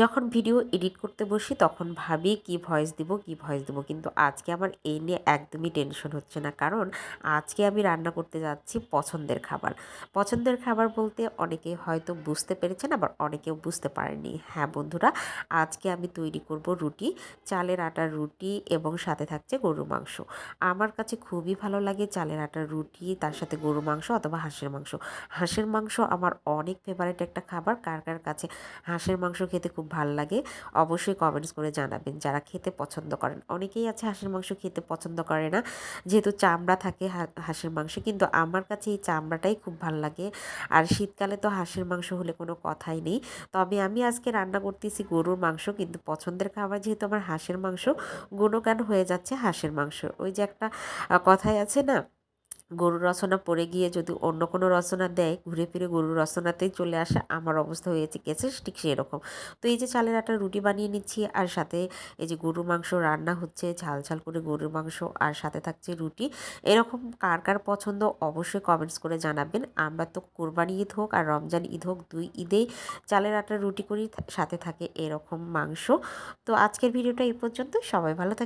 যখন video edit করতে বসি তখন ভাবি কি ভয়েস দিব কিন্তু আজকে আমার এই নিয়ে একদমই টেনশন হচ্ছে না, কারণ আজকে আমি রান্না করতে যাচ্ছি পছন্দের খাবার বলতে অনেকে হয়তো বুঝতে পেরেছেন, আবার অনেকেও বুঝতে পারেনি। হ্যাঁ বন্ধুরা, আজকে আমি তৈরি করব রুটি, চালের আটার রুটি এবং সাথে থাকছে গরুর মাংস। আমার কাছে খুবই ভালো লাগে চালের আটার রুটি, তার সাথে গরুর মাংস অথবা হাঁসের মাংস আমার অনেক ফেভারিট একটা খাবার। কার কার কাছে হাঁসের মাংস খেতে খুব ভাল লাগে অবশ্যই কমেন্টস করে জানাবেন, যারা খেতে পছন্দ করেন। অনেকেই আছে হাঁসের মাংস খেতে পছন্দ করে না, যেহেতু চামড়া থাকে হাঁসের মাংসে, কিন্তু আমার কাছে এই চামড়াটাই খুব ভাল লাগে। আর শীতকালে তো হাঁসের মাংস হলে কোনো কথাই নেই। তবে আমি আজকে রান্না করতেছি গরুর মাংস, কিন্তু পছন্দের খাবার যেহেতু আমার হাঁসের মাংস, গুণগান হয়ে যাচ্ছে হাঁসের মাংস। ওই যে একটা কথাই আছে না, গরুর রচনা পড়ে গিয়ে যদি অন্য কোনো রচনা দেয়, ঘুরে ফিরে গরুর রচনাতেই চলে আসে। আমার অবস্থা হয়েছে গেছে ঠিক সেরকম। তো এই যে চালের আটার রুটি বানিয়ে নিচ্ছি, আর সাথে এই যে গরুর মাংস রান্না হচ্ছে, ঝাল ঝাল করে গরুর মাংস, আর সাথে থাকছে রুটি। এরকম কার কার পছন্দ অবশ্যই কমেন্টস করে জানাবেন। আমরা তো কোরবানি ঈদ হোক আর রমজান ঈদ হোক, দুই ঈদেই চালের আটার রুটি করি, সাথে থাকে এরকম মাংস। তো আজকের ভিডিওটা এই পর্যন্ত। সবাই ভালো থাকে।